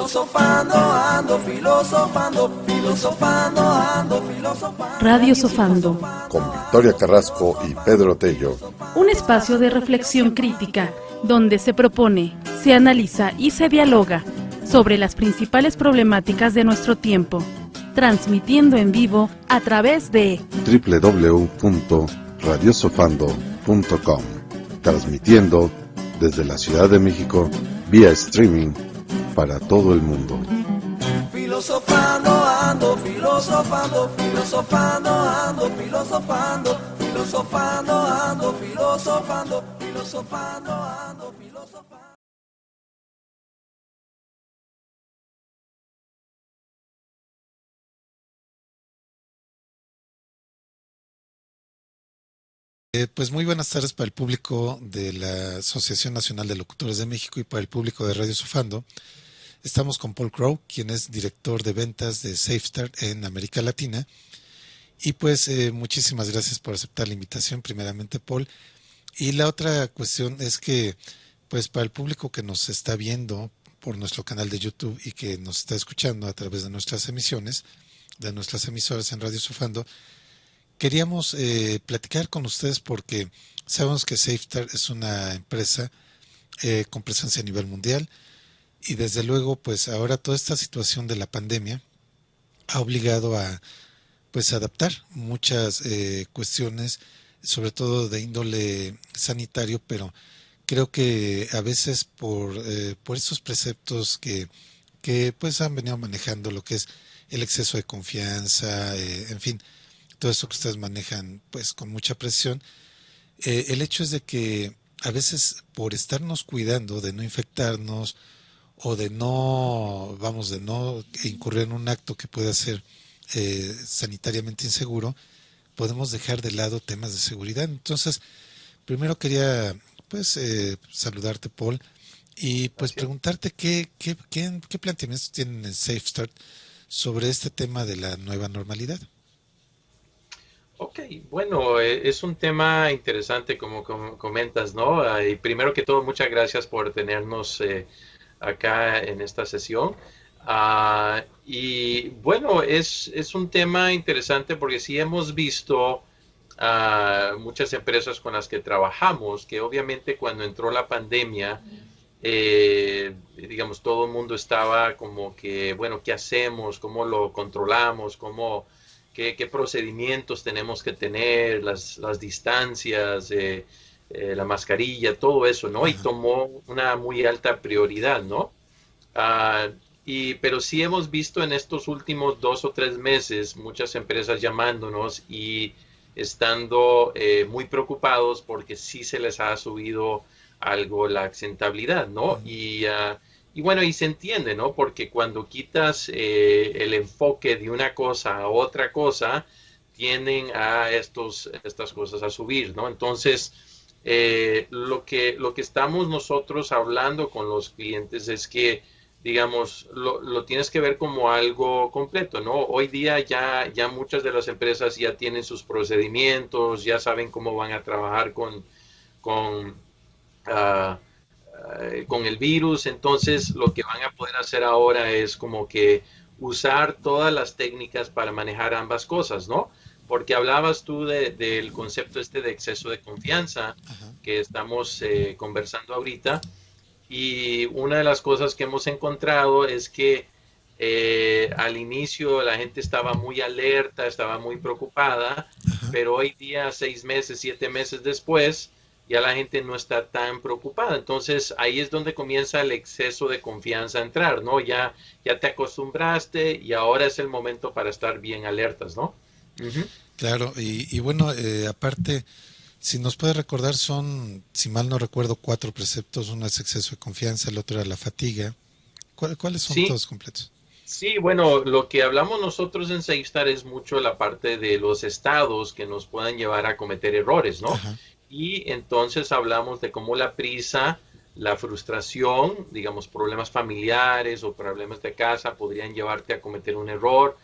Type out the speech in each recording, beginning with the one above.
Filosofando, ando filosofando, filosofando, ando filosofando. Radio Sofando. Con Victoria Carrasco y Pedro Tello. Un espacio de reflexión crítica, donde se propone, se analiza y se dialoga sobre las principales problemáticas de nuestro tiempo, transmitiendo en vivo a través de www.radiosofando.com, transmitiendo desde la Ciudad de México vía streaming para todo el mundo. Filosofando, ando filosofando, filosofando, ando filosofando, filosofando, ando filosofando, filosofando, ando filosofando. Pues muy buenas tardes para el público de la Asociación Nacional de Locutores de México y para el público de Radio Sofando. Estamos con Paul Crow, quien es director de ventas de SafeStart en América Latina. Y pues muchísimas gracias por aceptar la invitación, primeramente, Paul. Y la otra cuestión es que, pues para el público que nos está viendo por nuestro canal de YouTube y que nos está escuchando a través de nuestras emisiones, de nuestras emisoras en Radio Sofando, queríamos platicar con ustedes porque sabemos que SafeStart es una empresa con presencia a nivel mundial y desde luego pues ahora toda esta situación de la pandemia ha obligado a pues adaptar muchas cuestiones, sobre todo de índole sanitario, pero creo que a veces por estos preceptos que pues han venido manejando lo que es el exceso de confianza, en fin, todo eso que ustedes manejan pues con mucha presión, el hecho es de que a veces por estarnos cuidando de no infectarnos o de no incurrir en un acto que pueda ser sanitariamente inseguro, podemos dejar de lado temas de seguridad. Entonces, primero quería pues saludarte, Paul, y pues preguntarte qué planteamientos tienen en SafeStart sobre este tema de la nueva normalidad. Ok, bueno, es un tema interesante como comentas, ¿no? Y primero que todo, muchas gracias por tenernos acá en esta sesión. Y bueno, es un tema interesante porque sí hemos visto muchas empresas con las que trabajamos que obviamente cuando entró la pandemia, digamos, todo el mundo estaba como que, bueno, ¿qué hacemos? ¿Cómo lo controlamos? ¿Qué procedimientos tenemos que tener? Las distancias, la mascarilla, todo eso, ¿no? Ajá. Y tomó una muy alta prioridad, ¿no? Ah, pero sí hemos visto en estos últimos 2 o 3 meses muchas empresas llamándonos y estando muy preocupados porque sí se les ha subido algo la accidentabilidad, ¿no? Y bueno, y se entiende, ¿no? Porque cuando quitas el enfoque de una cosa a otra cosa, tienden a estas cosas a subir, ¿no? Entonces, lo que estamos nosotros hablando con los clientes es que, digamos, lo tienes que ver como algo completo, ¿no? Hoy día ya muchas de las empresas ya tienen sus procedimientos, ya saben cómo van a trabajar con, ah, con el virus, entonces lo que van a poder hacer ahora es como que usar todas las técnicas para manejar ambas cosas, ¿no? Porque hablabas tú del concepto este de exceso de confianza Ajá. que estamos conversando ahorita. Y una de las cosas que hemos encontrado es que al inicio la gente estaba muy alerta, estaba muy preocupada, Ajá. pero hoy día, 6 meses, 7 meses después, ya la gente no está tan preocupada. Entonces ahí es donde comienza el exceso de confianza a entrar, ¿no? Ya te acostumbraste y ahora es el momento para estar bien alertas, ¿no? Ujú. Claro, y bueno, aparte, si nos puede recordar, son, si mal no recuerdo, 4 preceptos. Uno es exceso de confianza, el otro era la fatiga. ¿Cuáles son Sí, todos completos? sí, bueno, lo que hablamos nosotros en SafeStar es mucho la parte de los estados que nos puedan llevar a cometer errores, ¿no? Ajá. Y entonces hablamos de cómo la prisa, la frustración, digamos, problemas familiares o problemas de casa podrían llevarte a cometer un error.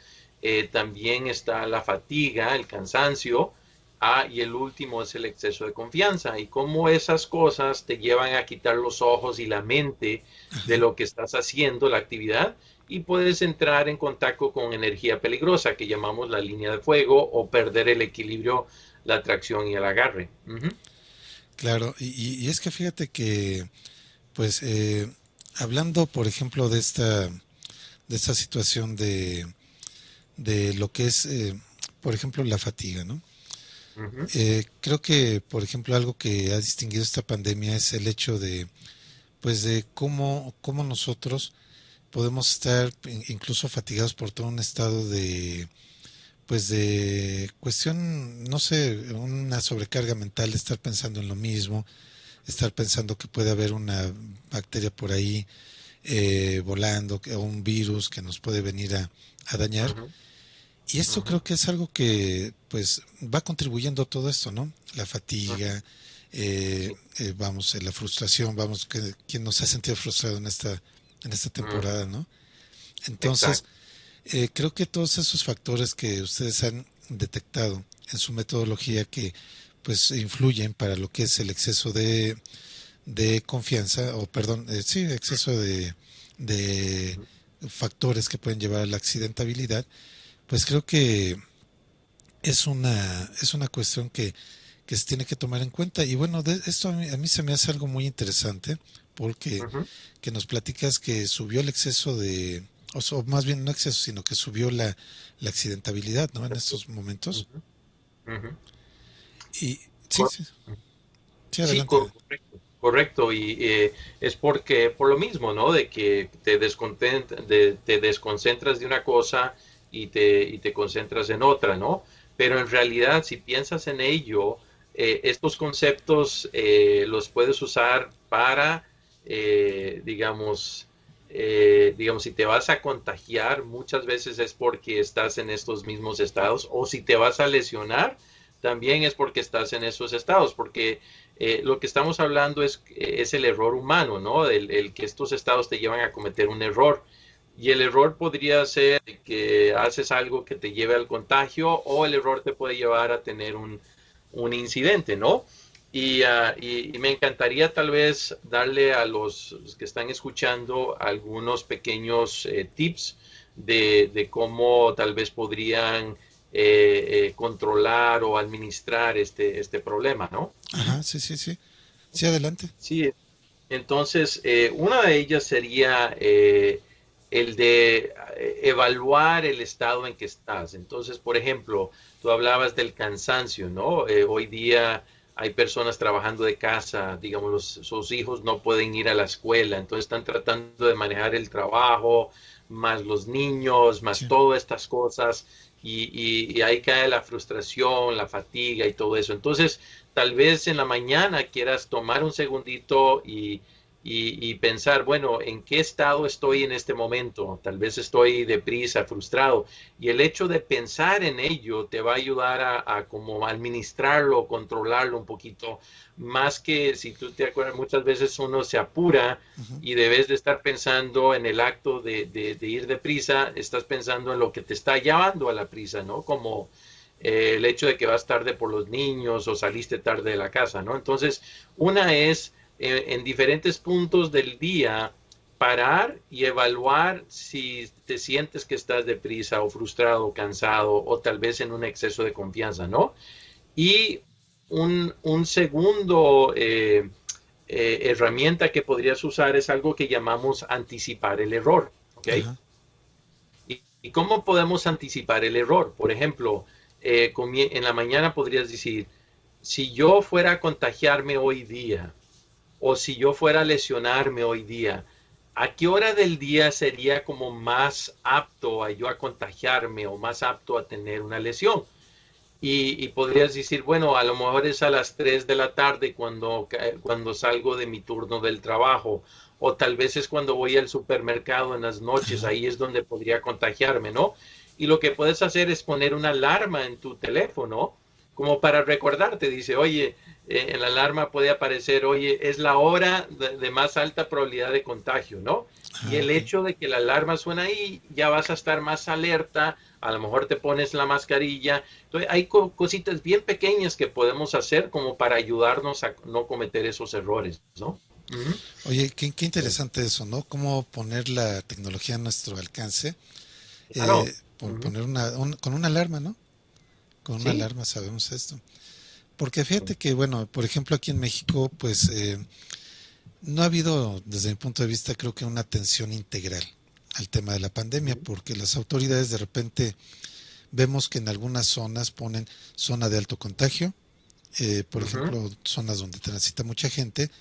También está la fatiga, el cansancio, Y el último es el exceso de confianza y cómo esas cosas te llevan a quitar los ojos y la mente de lo que estás haciendo, la actividad, y puedes entrar en contacto con energía peligrosa que llamamos la línea de fuego o perder el equilibrio, la atracción y el agarre. Claro, y es que fíjate que, pues, hablando, por ejemplo, de esta situación de lo que es, por ejemplo, la fatiga, ¿no? Creo que, por ejemplo, algo que ha distinguido esta pandemia es el hecho de, pues, de cómo nosotros podemos estar incluso fatigados por todo un estado de, pues, de cuestión, no sé, una sobrecarga mental de estar pensando en lo mismo, estar pensando que puede haber una bacteria por ahí volando o un virus que nos puede venir a dañar. Y esto creo que es algo que pues va contribuyendo a todo esto, ¿no? La fatiga, vamos, la frustración, vamos, quien nos ha sentido frustrado en esta temporada, ¿no? Entonces, creo que todos esos factores que ustedes han detectado en su metodología que pues influyen para lo que es el exceso de confianza, o perdón, sí, exceso de factores que pueden llevar a la accidentabilidad, pues creo que es una cuestión que se tiene que tomar en cuenta. Y bueno, esto a mí se me hace algo muy interesante, porque que nos platicas que subió el exceso o más bien no exceso, sino que subió la accidentabilidad, ¿no? En estos momentos. Y sí, sí, sí, Sí, adelante. correcto, correcto. Y es porque, por lo mismo, ¿no? De que te desconcentras de una cosa y te concentras en otra, ¿no? Pero en realidad, si piensas en ello, estos conceptos los puedes usar para, digamos, si te vas a contagiar, muchas veces es porque estás en estos mismos estados, o si te vas a lesionar, también es porque estás en esos estados, porque lo que estamos hablando es el error humano, ¿no? El que estos estados te llevan a cometer un error. Y el error podría ser que haces algo que te lleve al contagio, o el error te puede llevar a tener un incidente, ¿no? Y me encantaría tal vez darle a los que están escuchando algunos pequeños tips de cómo tal vez podrían controlar o administrar este problema, ¿no? Ajá, sí, sí, sí. Sí, adelante. Sí, entonces una de ellas sería el de evaluar el estado en que estás. Entonces, por ejemplo, tú hablabas del cansancio, ¿no? Hoy día hay personas trabajando de casa, digamos, sus hijos no pueden ir a la escuela, entonces están tratando de manejar el trabajo, más los niños, más Sí. todas estas cosas, y ahí cae la frustración, la fatiga y todo eso. Entonces, tal vez en la mañana quieras tomar un segundito y pensar, bueno, ¿en qué estado estoy en este momento? Tal vez estoy deprisa, frustrado. Y el hecho de pensar en ello te va a ayudar a como administrarlo, controlarlo un poquito, más que si tú te acuerdas, muchas veces uno se apura y debes de estar pensando en el acto de ir deprisa, estás pensando en lo que te está llevando a la prisa, ¿no? Como el hecho de que vas tarde por los niños o saliste tarde de la casa, ¿no? Entonces, una es en diferentes puntos del día parar y evaluar si te sientes que estás deprisa o frustrado o cansado o tal vez en un exceso de confianza, ¿no? Y un segundo herramienta que podrías usar es algo que llamamos anticipar el error, ¿ok? Ajá. ¿Y cómo podemos anticipar el error? Por ejemplo, en la mañana podrías decir, si yo fuera a contagiarme hoy día, o si yo fuera a lesionarme hoy día, ¿a qué hora del día sería como más apto a yo a contagiarme o más apto a tener una lesión? Y podrías decir, bueno, a lo mejor es a las 3 de la tarde cuando salgo de mi turno del trabajo, o tal vez es cuando voy al supermercado en las noches, ahí es donde podría contagiarme, ¿no? Y lo que puedes hacer es poner una alarma en tu teléfono como para recordarte, dice, oye, en la alarma puede aparecer, oye, es la hora de más alta probabilidad de contagio, ¿no? Y el Ok. hecho de que la alarma suena ahí, ya vas a estar más alerta, a lo mejor te pones la mascarilla. Entonces, hay cositas bien pequeñas que podemos hacer como para ayudarnos a no cometer esos errores, ¿no? Ujú. Oye, qué interesante eso, ¿no? Cómo poner la tecnología a nuestro alcance, Claro. Ujú. poner con una alarma, ¿no? Con una Sí. alarma sabemos esto. Porque fíjate que, bueno, por ejemplo, aquí en México, pues no ha habido, desde mi punto de vista, creo que una atención integral al tema de la pandemia, Ujú. porque las autoridades de repente vemos que en algunas zonas ponen zona de alto contagio, por Ujú. ejemplo, zonas donde transita mucha gente,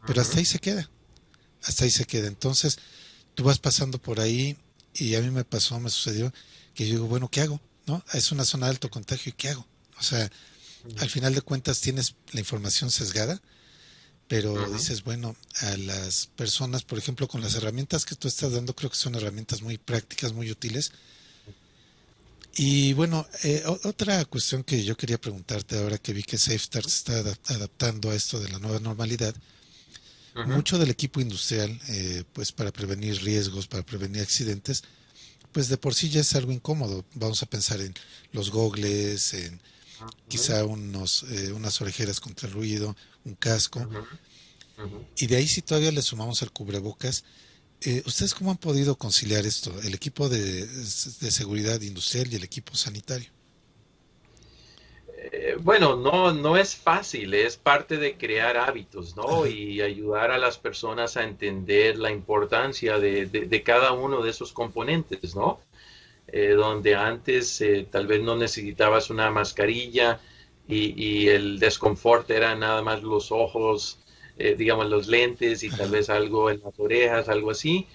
pero hasta Ujú. ahí se queda, hasta ahí se queda. Entonces, tú vas pasando por ahí y a mí me sucedió que yo digo, bueno, ¿qué hago? ¿No? Es una zona de alto contagio y ¿qué hago? O sea, al final de cuentas tienes la información sesgada, pero Ujú. dices, bueno, a las personas, por ejemplo, con las herramientas que tú estás dando, creo que son herramientas muy prácticas, muy útiles. Y bueno, otra cuestión que yo quería preguntarte ahora que vi que SafeStart se está adaptando a esto de la nueva normalidad, Ujú. mucho del equipo industrial, pues para prevenir riesgos, para prevenir accidentes, pues de por sí ya es algo incómodo. Vamos a pensar en los gogles, en Ujú. quizá unas orejeras contra el ruido, un casco. Ujú. Ujú. Y de ahí si todavía le sumamos el cubrebocas, ¿ustedes cómo han podido conciliar esto? El equipo de seguridad industrial y el equipo sanitario. Bueno, no es fácil, es parte de crear hábitos, ¿no? Ajá, Y ayudar a las personas a entender la importancia de cada uno de esos componentes, ¿no? Donde antes tal vez no necesitabas una mascarilla y el desconfort era nada más los ojos, digamos los lentes y tal ajá, vez algo en las orejas, algo así.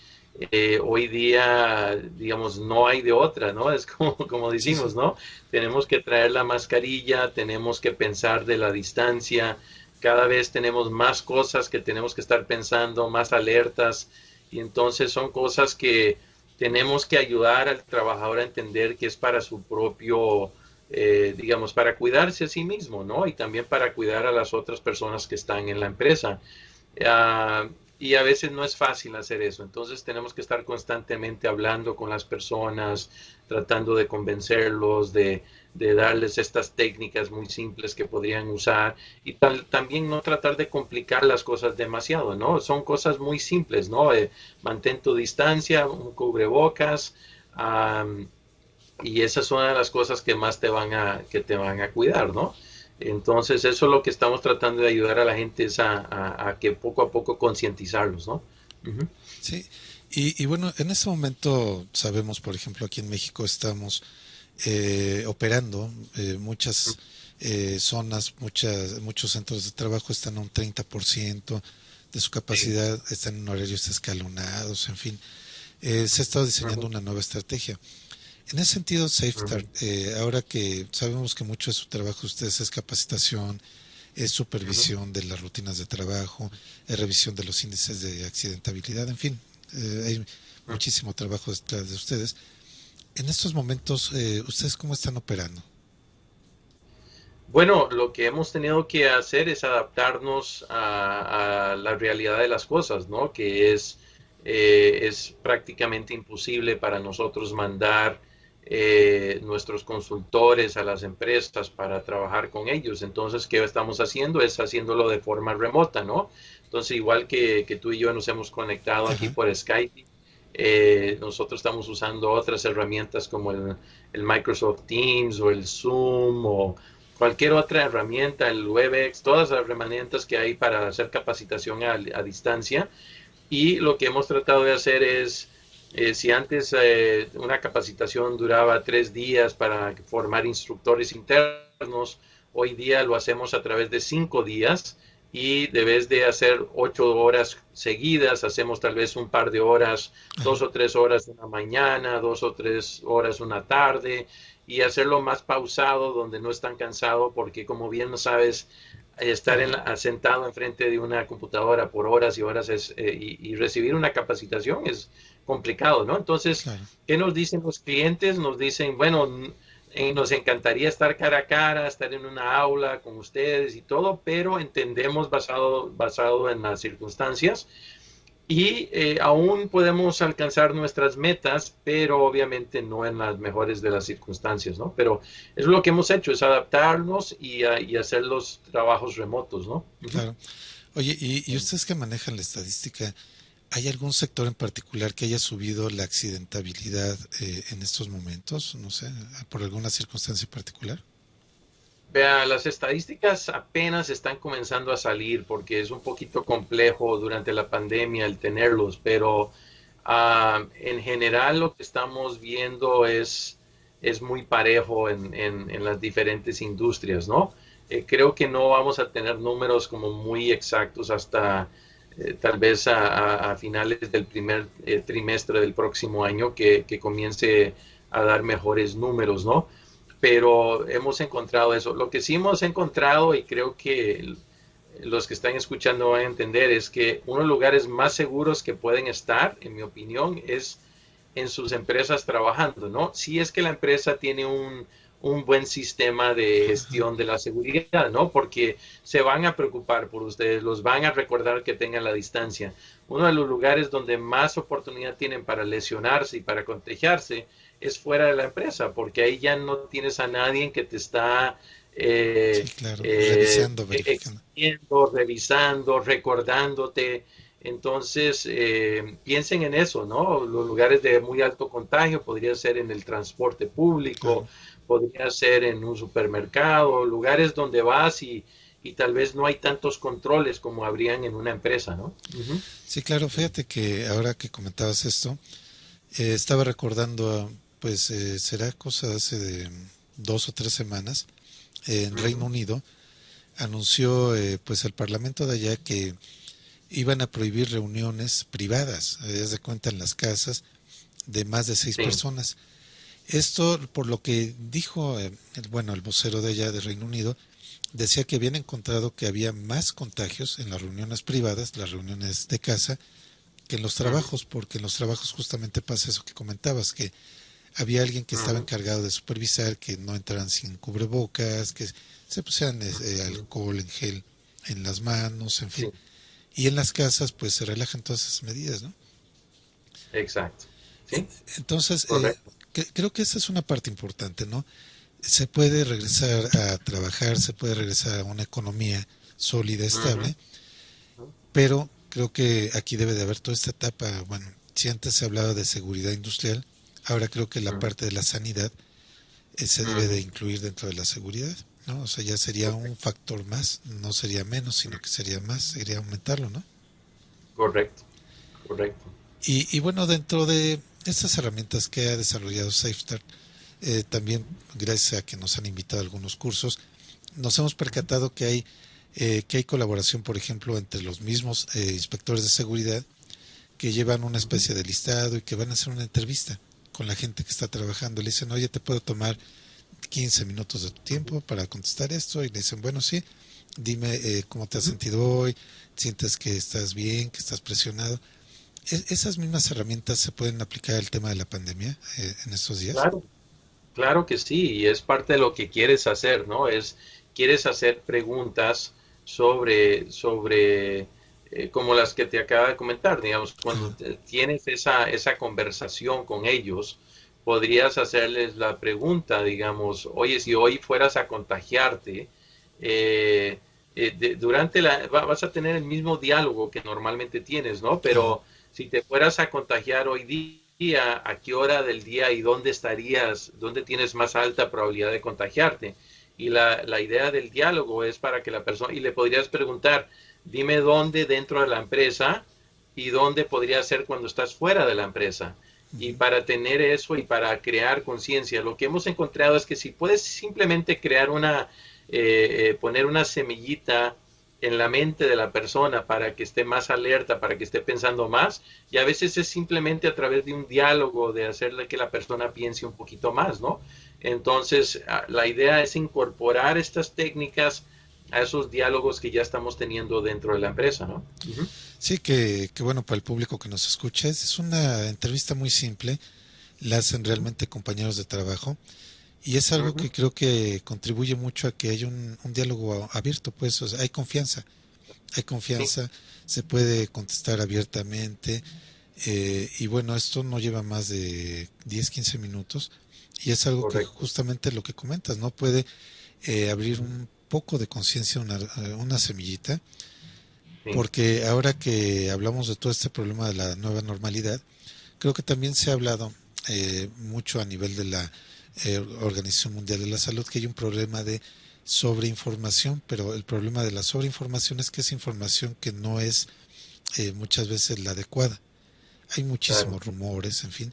Hoy día, digamos, no hay de otra, ¿no? Es como sí, sí. decimos, ¿no? Tenemos que traer la mascarilla, tenemos que pensar de la distancia, cada vez tenemos más cosas que tenemos que estar pensando, más alertas, y entonces son cosas que tenemos que ayudar al trabajador a entender que es para su propio, digamos, para cuidarse a sí mismo, ¿no? Y también para cuidar a las otras personas que están en la empresa. Uh, y a veces no es fácil hacer eso. Entonces tenemos que estar constantemente hablando con las personas, tratando de convencerlos, de darles estas técnicas muy simples que podrían usar y también no tratar de complicar las cosas demasiado, ¿no? Son cosas muy simples, ¿no? Mantén tu distancia, un cubrebocas, y esas son las cosas que más que te van a cuidar, ¿no? Entonces, eso es lo que estamos tratando de ayudar a la gente es a que poco a poco concientizarlos, ¿no? Ujú. Sí, y bueno, en este momento sabemos, por ejemplo, aquí en México estamos operando muchas zonas, muchos centros de trabajo están a un 30% de su Sí. capacidad, están en horarios escalonados, en fin. Se ha estado diseñando Ujú. una nueva estrategia. En ese sentido, SafeStart, Ujú. ahora que sabemos que mucho de su trabajo de ustedes es capacitación, es Ujú. supervisión de las rutinas de trabajo, es revisión de los índices de accidentabilidad, en fin, hay Ujú. muchísimo trabajo detrás de ustedes. En estos momentos, ¿ustedes cómo están operando? Bueno, lo que hemos tenido que hacer es adaptarnos a la realidad de las cosas, ¿no? Que es prácticamente imposible para nosotros mandar nuestros consultores a las empresas para trabajar con ellos. Entonces, ¿qué estamos haciendo? Es haciéndolo de forma remota, ¿no? Entonces, igual que tú y yo nos hemos conectado aquí Ajá, por Skype, nosotros estamos usando otras herramientas como el Microsoft Teams o el Zoom o cualquier otra herramienta, el WebEx, todas las herramientas que hay para hacer capacitación a distancia. Y lo que hemos tratado de hacer es, si antes una capacitación duraba 3 días para formar instructores internos, hoy día lo hacemos a través de 5 días y debes de hacer 8 horas seguidas, hacemos tal vez un par de horas, ajá, 2 o 3 horas una mañana, 2 o 3 horas una tarde y hacerlo más pausado donde no es tan cansado porque como bien sabes, estar ajá, sentado enfrente de una computadora por horas y horas y recibir una capacitación es complicado, ¿no? Entonces, claro, ¿qué nos dicen los clientes? Nos dicen, bueno, nos encantaría estar cara a cara, estar en una aula con ustedes y todo, pero entendemos basado en las circunstancias y aún podemos alcanzar nuestras metas, pero obviamente no en las mejores de las circunstancias, ¿no? Pero es lo que hemos hecho, es adaptarnos y hacer los trabajos remotos, ¿no? Claro. Oye, y ustedes que manejan la estadística, ¿hay algún sector en particular que haya subido la accidentabilidad en estos momentos? No sé, por alguna circunstancia particular. Vea, las estadísticas apenas están comenzando a salir porque es un poquito complejo durante la pandemia el tenerlos, pero en general lo que estamos viendo es muy parejo en las diferentes industrias, ¿no? Creo que no vamos a tener números como muy exactos hasta tal vez a finales del primer trimestre del próximo año que comience a dar mejores números, ¿no? Pero hemos encontrado eso. Lo que sí hemos encontrado, y creo que los que están escuchando van a entender, es que uno de los lugares más seguros que pueden estar, en mi opinión, es en sus empresas trabajando, ¿no? Si es que la empresa tiene un buen sistema de gestión de la seguridad, ¿no? Porque se van a preocupar por ustedes, los van a recordar que tengan la distancia. Uno de los lugares donde más oportunidad tienen para lesionarse y para contagiarse es fuera de la empresa, porque ahí ya no tienes a nadie que te está Sí, claro, revisando, verificando. revisando, recordándote. Entonces, piensen en eso, ¿no? Los lugares de muy alto contagio podría ser en el transporte público, Claro. podría ser en un supermercado, lugares donde vas y tal vez no hay tantos controles como habrían en una empresa, ¿no? Ujú. Sí, claro, fíjate que ahora que comentabas esto, estaba recordando, pues será cosa de hace de 2 o 3 semanas, en Reino Unido anunció pues el Parlamento de allá que iban a prohibir reuniones privadas, haz de cuenta en las casas, de más de seis Sí. personas. Esto, por lo que dijo, el vocero de allá de Reino Unido, decía que habían encontrado que había más contagios en las reuniones privadas, las reuniones de casa, que en los Ujú, trabajos, porque en los trabajos justamente pasa eso que comentabas, que había alguien que estaba ujú, encargado de supervisar que no entraran sin cubrebocas, que se pusieran ujú. alcohol en gel en las manos, en fin. Sí, Y en las casas, pues se relajan todas esas medidas, ¿no? exacto. E- Sí, Entonces, correcto. creo que esa es una parte importante, ¿no? Se puede regresar a trabajar, se puede regresar a una economía sólida, Ujú, estable, pero creo que aquí debe de haber toda esta etapa, bueno, si antes se hablaba de seguridad industrial, ahora creo que la ujú, parte de la sanidad se debe de ujú. incluir dentro de la seguridad, ¿no? O sea, ya sería un Correcto. factor más, no sería menos, sino que sería más, sería aumentarlo, ¿no? Correcto. Correcto. Y bueno, dentro de estas herramientas que ha desarrollado SafeStart, también gracias a que nos han invitado a algunos cursos, nos hemos percatado que hay colaboración, por ejemplo, entre los mismos inspectores de seguridad que llevan una Ujú. especie de listado y que van a hacer una entrevista con la gente que está trabajando. Le dicen, oye, te puedo tomar 15 minutos de tu tiempo para contestar esto. Y le dicen, bueno, sí, dime cómo te has Ujú. sentido hoy, sientes que estás bien, que estás presionado. ¿Esas mismas herramientas se pueden aplicar al tema de la pandemia en estos días? Claro, claro que sí, y es parte de lo que quieres hacer, ¿no? Quieres hacer preguntas sobre como las que te acaba de comentar, digamos, cuando Ajá, tienes esa conversación con ellos, podrías hacerles la pregunta, digamos, oye, si hoy fueras a contagiarte, eh, vas a tener el mismo diálogo que normalmente tienes, ¿no? ajá. Pero si te fueras a contagiar hoy día, ¿a qué hora del día y dónde estarías, dónde tienes más alta probabilidad de contagiarte? Y la idea del diálogo es para que la persona, y le podrías preguntar, dime dónde dentro de la empresa y dónde podría ser cuando estás fuera de la empresa. Y Ujú. para tener eso y para crear conciencia, lo que hemos encontrado es que si puedes simplemente crear poner una semillita en la mente de la persona para que esté más alerta, para que esté pensando más, y a veces es simplemente a través de un diálogo, de hacerle que la persona piense un poquito más, ¿no? Entonces, la idea es incorporar estas técnicas a esos diálogos que ya estamos teniendo dentro de la empresa, ¿no? Uh -huh. Sí, que bueno, para el público que nos escucha, es una entrevista muy simple, la hacen realmente compañeros de trabajo Y es algo ujú, que creo que contribuye mucho a que haya un diálogo abierto, pues, o sea, hay sí, confianza, se puede contestar abiertamente, y bueno, esto no lleva más de 10 15 minutos, y es algo que correcto. justamente lo que comentas, ¿no? Puede abrir Ujú, un poco de conciencia, una semillita, sí, porque ahora que hablamos de todo este problema de la nueva normalidad, creo que también se ha hablado mucho a nivel de la Organización Mundial de la Salud que hay un problema de sobreinformación, pero el problema de la sobreinformación es que es información que no es muchas veces la adecuada. Hay claro, muchísimos rumores, en fin.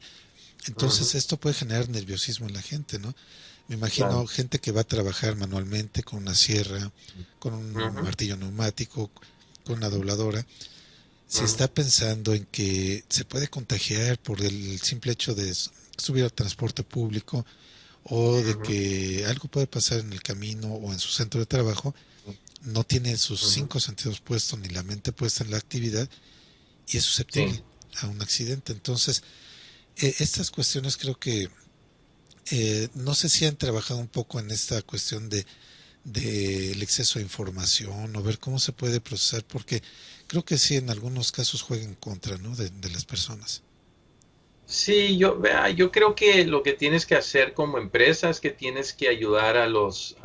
Entonces ujú, esto puede generar nerviosismo en la gente, ¿no? Me imagino claro, gente que va a trabajar manualmente con una sierra, con un ujú, martillo neumático, con una dobladora, si ujú, está pensando en que se puede contagiar por el simple hecho de subir al transporte público o de ujú, que algo puede pasar en el camino o en su centro de trabajo, no tiene sus ujú, cinco sentidos puestos ni la mente puesta en la actividad y es sí. susceptible a un accidente. Entonces, estas cuestiones creo que no sé si han trabajado un poco en esta cuestión de el exceso de información o ver cómo se puede procesar, porque creo que sí en algunos casos juega en contra, ¿no? De las personas. Sí, yo creo que lo que tienes que hacer como empresa es que tienes que ayudar a los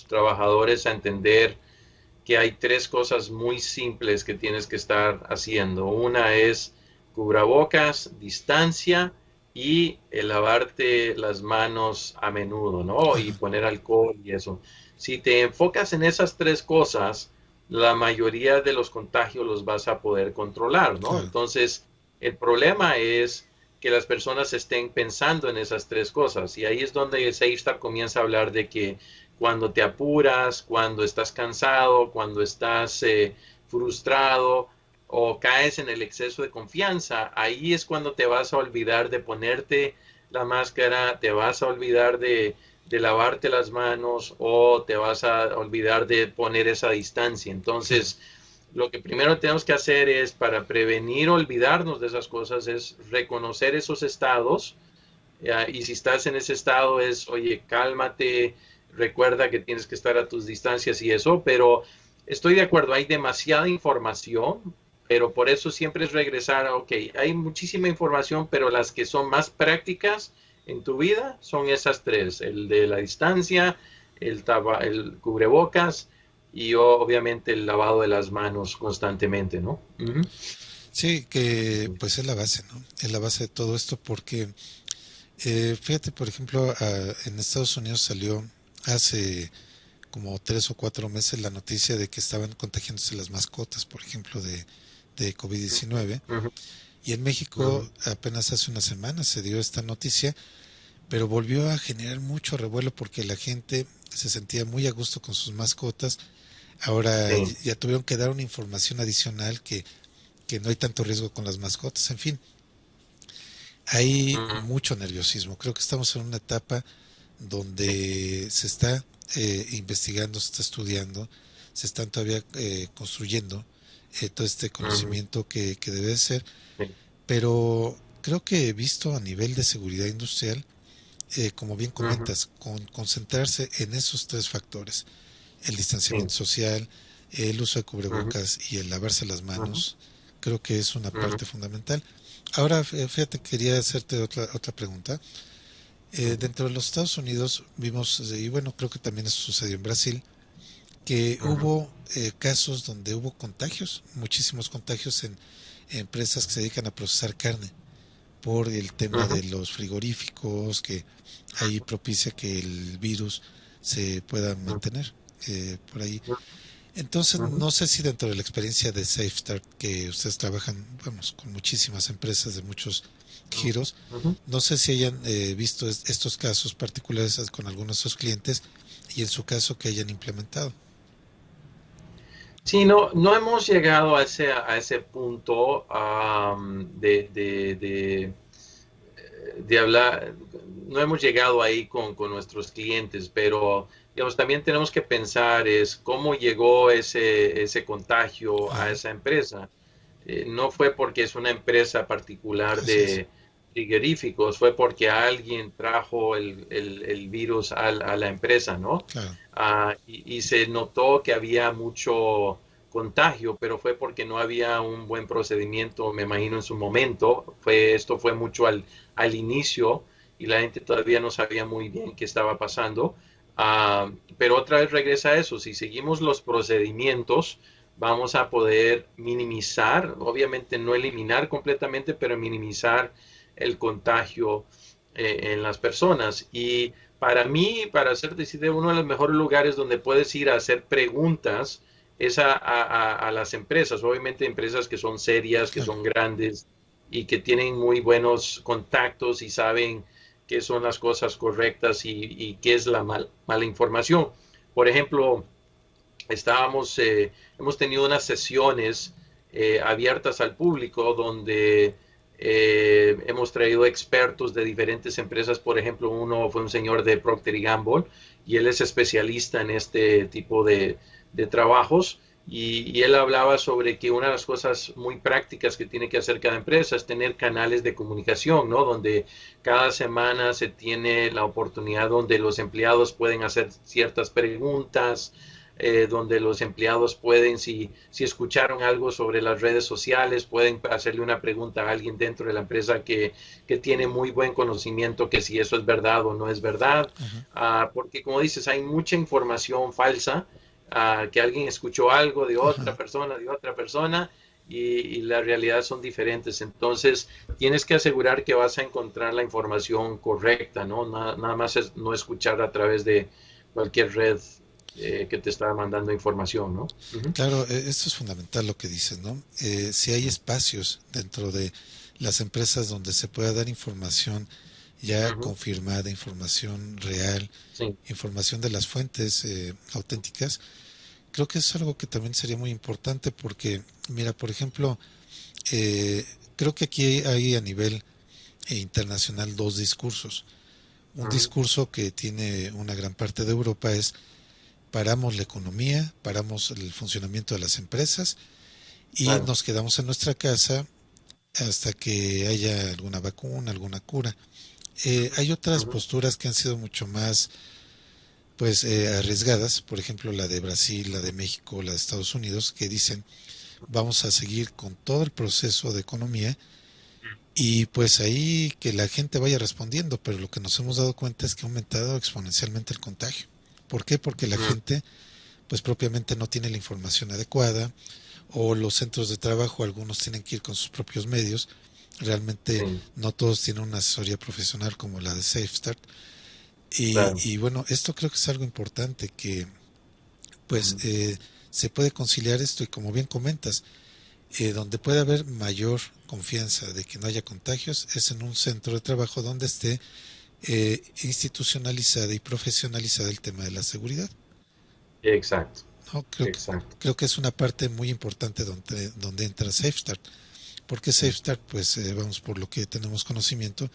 trabajadores a entender que hay tres cosas muy simples que tienes que estar haciendo. Una es cubrebocas, distancia y el lavarte las manos a menudo, ¿no? Y Ajá, poner alcohol y eso. Si te enfocas en esas tres cosas, la mayoría de los contagios los vas a poder controlar, ¿no? claro. Entonces, el problema es que las personas estén pensando en esas tres cosas. Y ahí es donde SafeStar comienza a hablar de que cuando te apuras, cuando estás cansado, cuando estás frustrado o caes en el exceso de confianza, ahí es cuando te vas a olvidar de ponerte la máscara, te vas a olvidar de lavarte las manos o te vas a olvidar de poner esa distancia. Claro. Entonces, lo que primero tenemos que hacer es, para prevenir olvidarnos de esas cosas, es reconocer esos estados. Y si estás en ese estado es, oye, cálmate, recuerda que tienes que estar a tus distancias y eso, pero estoy de acuerdo, hay demasiada información, pero por eso siempre es regresar a, ok, hay muchísima información, pero las que son más prácticas en tu vida son esas tres, el de la distancia, el cubrebocas y obviamente el lavado de las manos constantemente, ¿no? Uh -huh. Sí, que pues es la base, ¿no? Es la base de todo esto porque, fíjate, por ejemplo, en Estados Unidos salió hace como 3 o 4 meses la noticia de que estaban contagiándose las mascotas, por ejemplo, de COVID-19. Uh -huh. Y en Uh México -huh. apenas hace una semana se dio esta noticia, pero volvió a generar mucho revuelo porque la gente se sentía muy a gusto con sus mascotas. Ahora Sí. ya tuvieron que dar una información adicional que no hay tanto riesgo con las mascotas. En fin, Uh hay -huh. mucho nerviosismo. Creo que estamos en una etapa Sí. donde se está investigando, se está estudiando, se están todavía construyendo todo este Uh -huh. conocimiento que debe ser, Sí. pero creo que he visto a nivel de seguridad industrial, como bien Uh -huh. comentas, concentrarse en esos tres factores, el Sí. distanciamiento social, el uso de Uh -huh. cubrebocas y el lavarse las Uh -huh. manos, creo que es una Uh -huh. parte fundamental. Ahora, fíjate, quería hacerte otra pregunta. Dentro de los Estados Unidos vimos, y bueno, creo que también eso sucedió en Brasil, que Uh -huh. hubo casos donde hubo contagios, muchísimos contagios en empresas que se dedican a procesar carne, por el Uh tema -huh. de los frigoríficos, que ahí propicia que el virus se pueda mantener por ahí. Entonces, Uh -huh. no sé si dentro de la experiencia de SafeStart, que ustedes trabajan, vamos, con muchísimas empresas de muchos giros, Uh -huh. no sé si hayan visto estos casos particulares con algunos de sus clientes y en su caso que hayan implementado. Sí, no, no hemos llegado a ese punto de hablar, no hemos llegado ahí con nuestros clientes, pero digamos, también tenemos que pensar es cómo llegó ese contagio a Ajá, esa empresa. No fue porque es una empresa particular así es. frigoríficos fue porque alguien trajo el virus a la empresa, ¿no? Claro. Y se notó que había mucho contagio, pero fue porque no había un buen procedimiento, me imagino, en su momento. Esto fue mucho al inicio y la gente todavía no sabía muy bien qué estaba pasando. Pero otra vez regresa a eso, si seguimos los procedimientos, vamos a poder minimizar, obviamente no eliminar completamente, pero minimizar el contagio en las personas. Y para mí, para ser decide, uno de los mejores lugares donde puedes ir a hacer preguntas es a las empresas, obviamente empresas que son serias, que son grandes y que tienen muy buenos contactos y saben qué son las cosas correctas y qué es la mala información. Por ejemplo, hemos tenido unas sesiones abiertas al público donde hemos traído expertos de diferentes empresas. Por ejemplo, uno fue un señor de Procter & Gamble y él es especialista en este tipo de trabajos. Y él hablaba sobre que una de las cosas muy prácticas que tiene que hacer cada empresa es tener canales de comunicación, ¿no? Donde cada semana se tiene la oportunidad donde los empleados pueden hacer ciertas preguntas, donde los empleados pueden, si escucharon algo sobre las redes sociales, pueden hacerle una pregunta a alguien dentro de la empresa que tiene muy buen conocimiento que si eso es verdad o no es verdad. Porque como dices, hay mucha información falsa, que alguien escuchó algo de otra persona, y la realidad son diferentes. Entonces tienes que asegurar que vas a encontrar la información correcta, ¿no? Nada más es no escuchar a través de cualquier red que te está mandando información, ¿no? Claro, esto es fundamental lo que dices, ¿no? Si hay espacios dentro de las empresas donde se pueda dar información ya confirmada, información real, Sí. información de las fuentes auténticas, creo que es algo que también sería muy importante porque, mira, por ejemplo, creo que aquí hay a nivel internacional dos discursos. Un discurso que tiene una gran parte de Europa es: paramos la economía, paramos el funcionamiento de las empresas y nos quedamos en nuestra casa hasta que haya alguna vacuna, alguna cura. Hay otras posturas que han sido mucho más arriesgadas, por ejemplo la de Brasil, la de México, la de Estados Unidos, que dicen vamos a seguir con todo el proceso de economía y pues ahí que la gente vaya respondiendo, pero lo que nos hemos dado cuenta es que ha aumentado exponencialmente el contagio. ¿Por qué? Porque la gente pues propiamente no tiene la información adecuada, o los centros de trabajo, algunos tienen que ir con sus propios medios. Realmente no todos tienen una asesoría profesional como la de SafeStart. Y bueno, esto creo que es algo importante que pues se puede conciliar esto, y como bien comentas, donde puede haber mayor confianza de que no haya contagios es en un centro de trabajo donde esté institucionalizada y profesionalizada el tema de la seguridad. Exacto. ¿No? Creo que es una parte muy importante donde entra SafeStart. Porque SafeStart, pues vamos, por lo que tenemos conocimiento,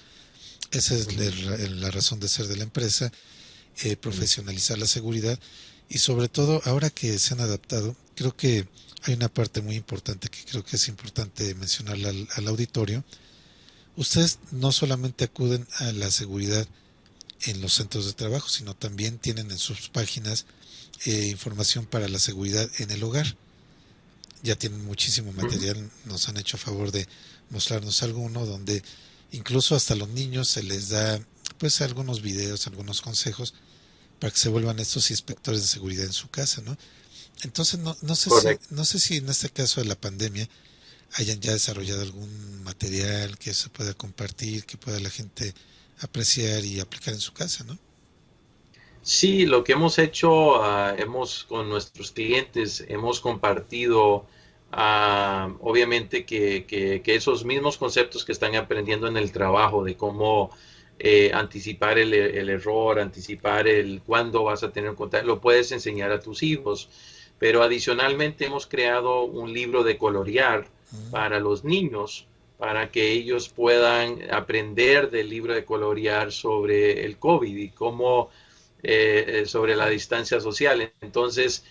esa es la razón de ser de la empresa, profesionalizar la seguridad, y sobre todo ahora que se han adaptado, creo que hay una parte muy importante que creo que es importante mencionarla al auditorio. Ustedes no solamente acuden a la seguridad en los centros de trabajo, sino también tienen en sus páginas información para la seguridad en el hogar. Ya tienen muchísimo material, nos han hecho favor de mostrarnos alguno, donde incluso hasta a los niños se les da pues algunos videos, algunos consejos para que se vuelvan estos inspectores de seguridad en su casa, ¿no? Entonces no sé si en este caso de la pandemia hayan ya desarrollado algún material que se pueda compartir, que pueda la gente apreciar y aplicar en su casa, ¿no? Sí, lo que hemos hecho, con nuestros clientes, hemos compartido, obviamente, que esos mismos conceptos que están aprendiendo en el trabajo, de cómo anticipar el error, anticipar el cuándo vas a tener contacto, lo puedes enseñar a tus hijos. Pero adicionalmente hemos creado un libro de colorear para los niños, para que ellos puedan aprender del libro de colorear sobre el COVID y cómo sobre la distancia social. Entonces,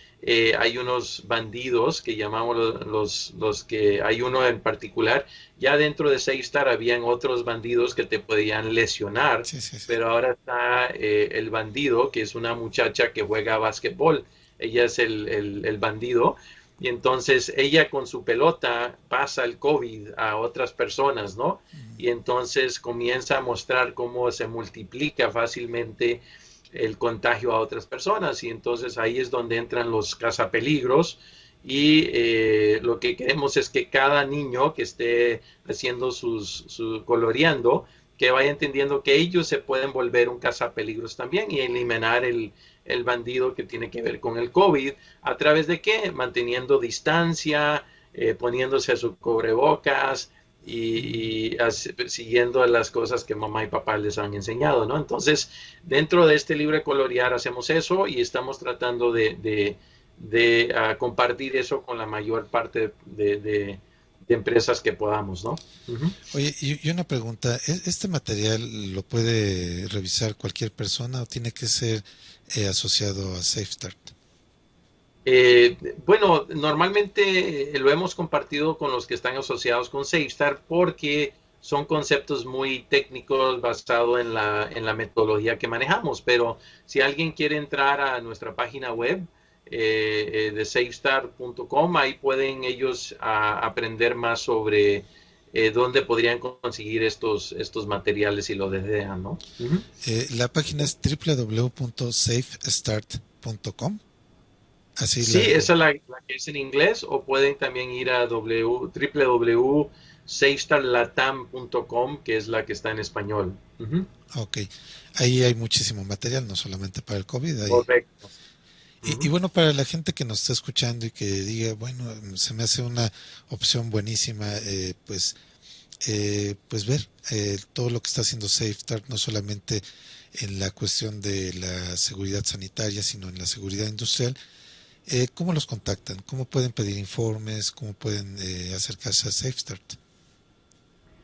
hay unos bandidos que llamamos los que hay uno en particular. Ya dentro de SafeStar habían otros bandidos que te podían lesionar, Sí, sí, sí. pero ahora está el bandido, que es una muchacha que juega básquetbol. Ella es el bandido. Y entonces ella con su pelota pasa el COVID a otras personas, ¿no? Y entonces comienza a mostrar cómo se multiplica fácilmente el contagio a otras personas. Y entonces ahí es donde entran los cazapeligros. Y lo que queremos es que cada niño que esté haciendo su coloreando, que vaya entendiendo que ellos se pueden volver un cazapeligros también y eliminar el bandido que tiene que ver con el COVID. ¿A través de qué? Manteniendo distancia, poniéndose su cubrebocas y siguiendo las cosas que mamá y papá les han enseñado, ¿no? Entonces, dentro de este libro de colorear hacemos eso y estamos tratando de compartir eso con la mayor parte de empresas que podamos, ¿no? Uh-huh. Oye, y una pregunta, ¿este material lo puede revisar cualquier persona o tiene que ser asociado a SafeStart? Bueno, normalmente lo hemos compartido con los que están asociados con SafeStart porque son conceptos muy técnicos basados en la metodología que manejamos, pero si alguien quiere entrar a nuestra página web de safestart.com, ahí pueden ellos aprender más sobre dónde podrían conseguir estos materiales si lo desean, ¿no? Uh-huh. La página es www.safestart.com. Así Sí, esa es la que es en inglés, o pueden también ir a www.safestarlatam.com, que es la que está en español. Uh-huh. Ok, ahí hay muchísimo material, no solamente para el COVID. Correcto. Y bueno, para la gente que nos está escuchando y que diga, bueno, se me hace una opción buenísima, pues ver todo lo que está haciendo SafeStart, no solamente en la cuestión de la seguridad sanitaria, sino en la seguridad industrial. ¿Cómo los contactan? ¿Cómo pueden pedir informes? ¿Cómo pueden acercarse a SafeStart?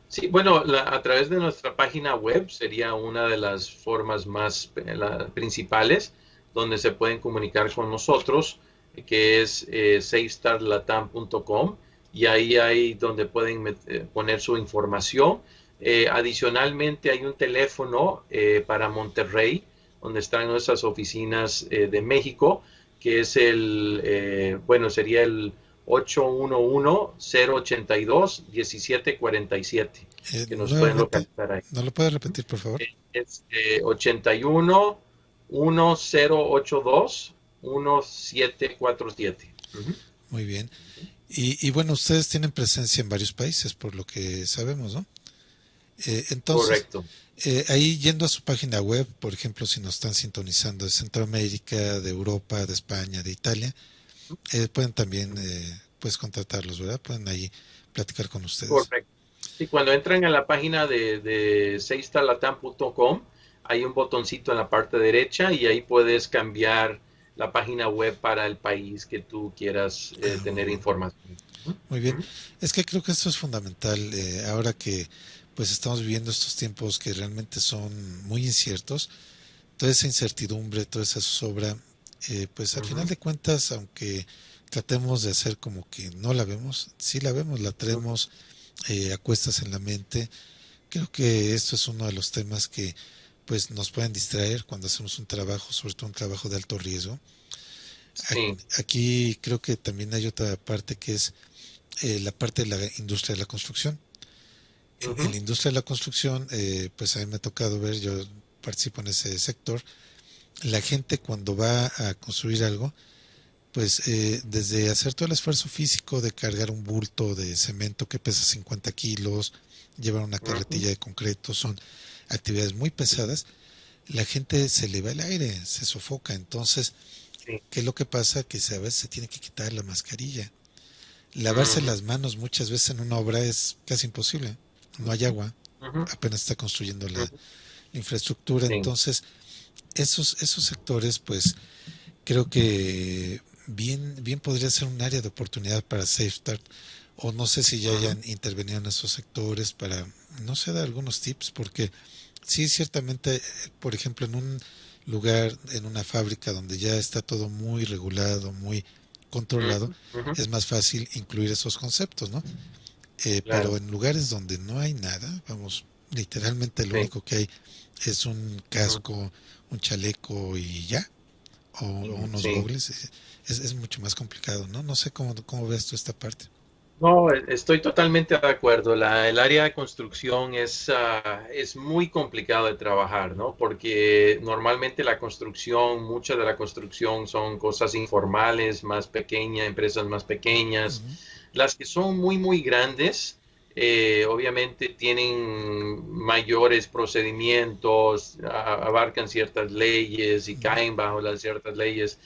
Sí, bueno, a través de nuestra página web sería una de las formas más principales donde se pueden comunicar con nosotros, que es safestarlatam.com, y ahí hay donde pueden poner su información. Adicionalmente hay un teléfono para Monterrey, donde están nuestras oficinas de México, que es sería el 811-082-1747, que nos pueden localizar ahí. ¿No lo puede repetir, por favor? Es 81-1082-1747. Uh-huh. Muy bien. Y bueno, ustedes tienen presencia en varios países, por lo que sabemos, ¿no? Entonces, correcto. Ahí yendo a su página web, por ejemplo, si nos están sintonizando de Centroamérica, de Europa, de España, de Italia, pueden también pues contratarlos, ¿verdad? Pueden ahí platicar con ustedes. Correcto. Sí, cuando entran a la página de safestarlatam.com, hay un botoncito en la parte derecha y ahí puedes cambiar la página web para el país que tú quieras tener información. Muy bien. Es que creo que esto es fundamental ahora que pues estamos viviendo estos tiempos que realmente son muy inciertos. Toda esa incertidumbre, toda esa zozobra, pues al final de cuentas, aunque tratemos de hacer como que no la vemos, sí la vemos, la tenemos a cuestas en la mente. Creo que esto es uno de los temas que pues nos pueden distraer cuando hacemos un trabajo, sobre todo un trabajo de alto riesgo. Sí. Aquí creo que también hay otra parte que es la parte de la industria de la construcción. En la industria de la construcción, pues a mí me ha tocado ver, yo participo en ese sector, la gente cuando va a construir algo, pues desde hacer todo el esfuerzo físico de cargar un bulto de cemento que pesa 50 kilos, llevar una carretilla de concreto, son actividades muy pesadas, la gente se le va el aire, se sofoca. Entonces, ¿qué es lo que pasa? Que a veces se tiene que quitar la mascarilla. Lavarse las manos muchas veces en una obra es casi imposible. No hay agua, apenas está construyendo la infraestructura. Entonces, esos sectores, pues, creo que bien podría ser un área de oportunidad para SafeStart, o no sé si ya hayan intervenido en esos sectores para, no sé, dar algunos tips, porque sí, ciertamente, por ejemplo, en un lugar, en una fábrica donde ya está todo muy regulado, muy controlado, Ujú. es más fácil incluir esos conceptos, ¿no? Pero Claro, en lugares donde no hay nada, vamos, literalmente lo sí. único que hay es un Ujú. casco, un chaleco y ya, o unos Sí. gogles, es mucho más complicado, ¿no? No sé cómo ves tú esta parte. No, estoy totalmente de acuerdo. El área de construcción es muy complicado de trabajar, ¿no? Porque normalmente mucha de la construcción son cosas informales, más pequeñas, empresas más pequeñas. Ujú, Las que son muy, muy grandes, obviamente tienen mayores procedimientos, abarcan ciertas leyes y ujú, caen bajo las ciertas leyes,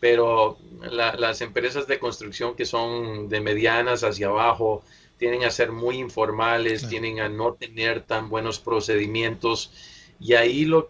pero las empresas de construcción que son de medianas hacia abajo tienen a ser muy informales, claro. tienen a no tener tan buenos procedimientos, y ahí lo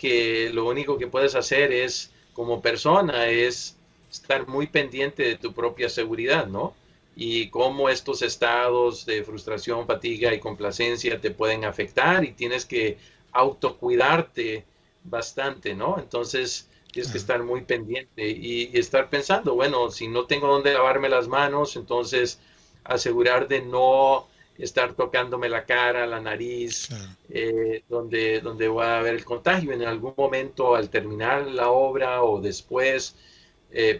único que puedes hacer es, como persona, es estar muy pendiente de tu propia seguridad, ¿no? Y cómo estos estados de frustración, fatiga y complacencia te pueden afectar, y tienes que autocuidarte bastante, ¿no? Entonces, tienes que Claro. estar muy pendiente y estar pensando, bueno, si no tengo dónde lavarme las manos, entonces asegurar de no estar tocándome la cara, la nariz, Claro. donde va a haber el contagio en algún momento al terminar la obra o después,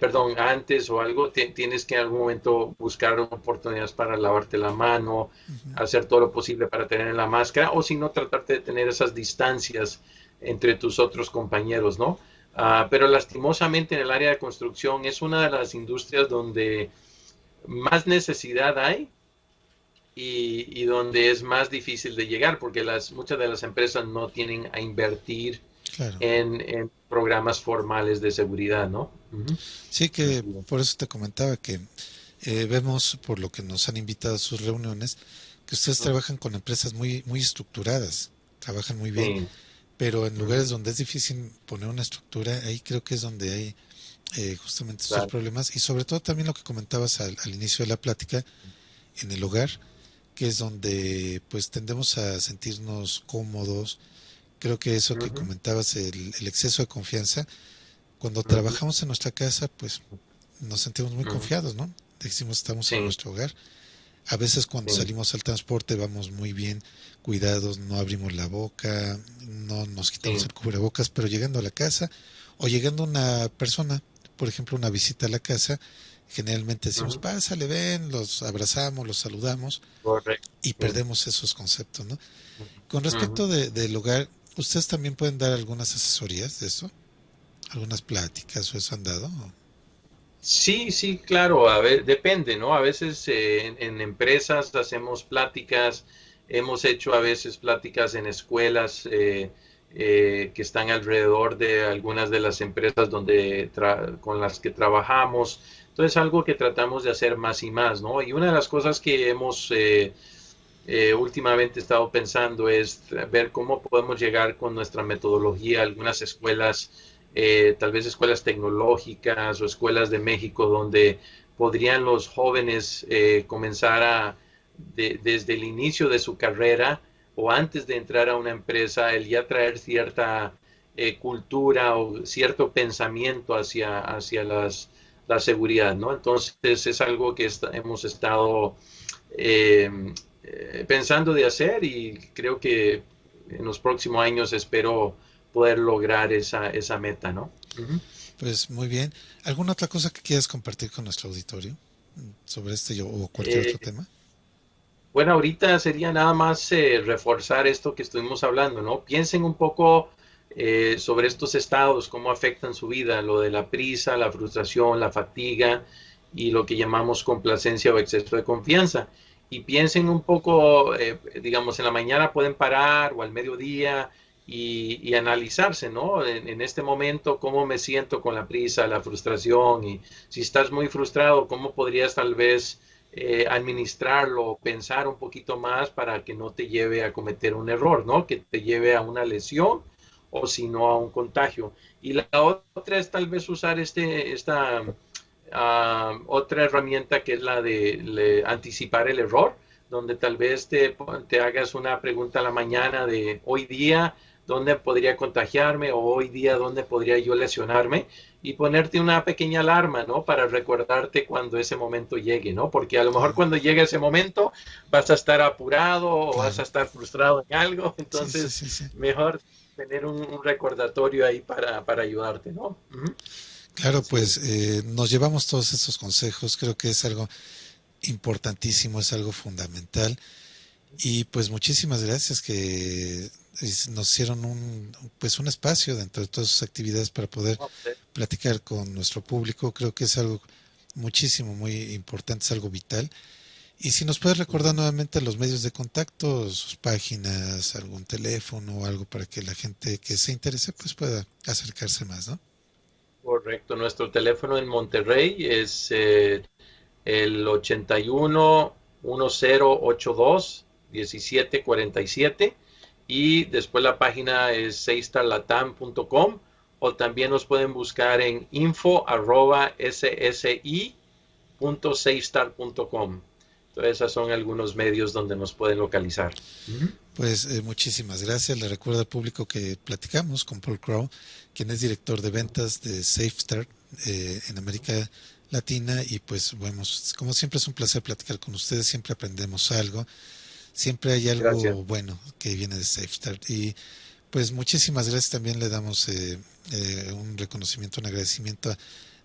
perdón, antes o algo, tienes que en algún momento buscar oportunidades para lavarte la mano, Ujú. hacer todo lo posible para tener la máscara, o si no, tratarte de tener esas distancias entre tus otros compañeros, ¿no? Pero lastimosamente en el área de construcción es una de las industrias donde más necesidad hay, y donde es más difícil de llegar, porque muchas de las empresas no tienen a invertir Claro. en programas formales de seguridad, ¿no? Ujú. Sí, que Así es. por eso te comentaba que vemos, por lo que nos han invitado a sus reuniones, que ustedes Ujú. trabajan con empresas muy estructuradas, trabajan muy bien, Sí. pero en lugares Ujú. donde es difícil poner una estructura, ahí creo que es donde hay justamente estos Claro. problemas y sobre todo también lo que comentabas al inicio de la plática, en el hogar, que es donde pues tendemos a sentirnos cómodos. Creo que eso que Ujú. comentabas, el exceso de confianza, cuando Ujú. trabajamos en nuestra casa, pues nos sentimos muy Ujú. confiados, ¿no? Decimos, estamos en Sí. nuestro hogar. A veces cuando Sí. salimos al transporte vamos muy bien cuidados, no abrimos la boca, no nos quitamos Sí. el cubrebocas, pero llegando a la casa o llegando una persona, por ejemplo, una visita a la casa, generalmente decimos, Ujú. pásale, ven, los abrazamos, los saludamos Correcto. y Sí. perdemos esos conceptos, ¿no? Con Ujú. respecto del hogar, ¿ustedes también pueden dar algunas asesorías de eso? ¿Algunas pláticas o eso han dado? Sí, sí, claro, a ver, depende, ¿no? A veces en empresas hacemos pláticas, hemos hecho a veces pláticas en escuelas que están alrededor de algunas de las empresas con las que trabajamos. Entonces, algo que tratamos de hacer más y más, ¿no? Y una de las cosas que hemos últimamente estado pensando es ver cómo podemos llegar con nuestra metodología a algunas escuelas, tal vez escuelas tecnológicas o escuelas de México, donde podrían los jóvenes comenzar desde el inicio de su carrera o antes de entrar a una empresa, el ya traer cierta cultura o cierto pensamiento hacia la seguridad, ¿no? Entonces es algo que hemos estado eh, pensando de hacer, y creo que en los próximos años espero poder lograr esa meta, ¿no? Ujú. Pues muy bien. ¿Alguna otra cosa que quieras compartir con nuestro auditorio sobre este o cualquier otro Eh, tema? bueno, ahorita sería nada más reforzar esto que estuvimos hablando, ¿no? Piensen un poco sobre estos estados, cómo afectan su vida, lo de la prisa, la frustración, la fatiga y lo que llamamos complacencia o exceso de confianza. Y piensen un poco, digamos, en la mañana pueden parar o al mediodía y analizarse, ¿no? En este momento, cómo me siento con la prisa, la frustración, y si estás muy frustrado, cómo podrías tal vez administrarlo, pensar un poquito más para que no te lleve a cometer un error, ¿no? Que te lleve a una lesión o si no a un contagio. Y la otra es tal vez usar esta otra herramienta, que es la de anticipar el error, donde tal vez te hagas una pregunta a la mañana de hoy día dónde podría contagiarme o hoy día dónde podría yo lesionarme y ponerte una pequeña alarma, ¿no? Para recordarte cuando ese momento llegue, ¿no? Porque a lo mejor cuando llegue ese momento vas a estar apurado o Claro. vas a estar frustrado en algo, Sí, entonces sí, sí, sí. mejor tener un recordatorio ahí para ayudarte, ¿no? Ujú. Claro, Sí, pues nos llevamos todos estos consejos, creo que es algo importantísimo, es algo fundamental. Y pues muchísimas gracias que nos hicieron pues un espacio dentro de todas sus actividades para poder no, pues, platicar con nuestro público. Creo que es algo muchísimo, muy importante, es algo vital. Y si nos puedes recordar ujú. nuevamente los medios de contacto, sus páginas, algún teléfono o algo para que la gente que se interese pues pueda acercarse más, ¿no? Correcto, nuestro teléfono en Monterrey es el 81 1082 1747 y después la página es seistarlatam.com o también nos pueden buscar en info@ssi.seistar.com. Entonces, esos son algunos medios donde nos pueden localizar. Pues muchísimas gracias. Le recuerdo al público que platicamos con Paul Crow, quien es director de ventas de SafeStart en América Latina. Y pues bueno, como siempre es un placer platicar con ustedes, siempre aprendemos algo, siempre hay Gracias. algo bueno que viene de SafeStart. Y pues muchísimas gracias. También le damos un reconocimiento, un agradecimiento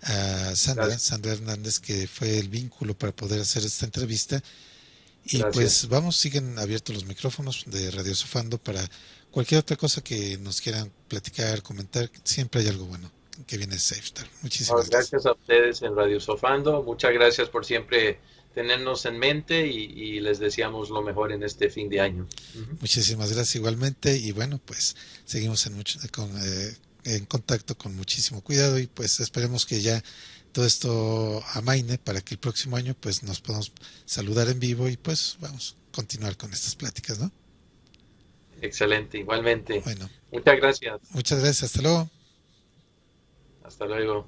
a Sandra, Gracias. Sandra Hernández, que fue el vínculo para poder hacer esta entrevista. Y pues Gracias. vamos, siguen abiertos los micrófonos de Radio Sofando para cualquier otra cosa que nos quieran platicar, comentar. Siempre hay algo bueno que viene de SafeStar. No, Muchísimas gracias. gracias a ustedes en Radio Sofando. Muchas gracias por siempre tenernos en mente y les deseamos lo mejor en este fin de año. Ujú. Muchísimas gracias igualmente. Y bueno, pues seguimos en contacto con muchísimo cuidado y pues esperemos que ya todo esto amaine para que el próximo año pues nos podamos saludar en vivo y pues vamos a continuar con estas pláticas, ¿no? Excelente, igualmente. Bueno, Muchas gracias. muchas gracias. Hasta luego. Hasta luego.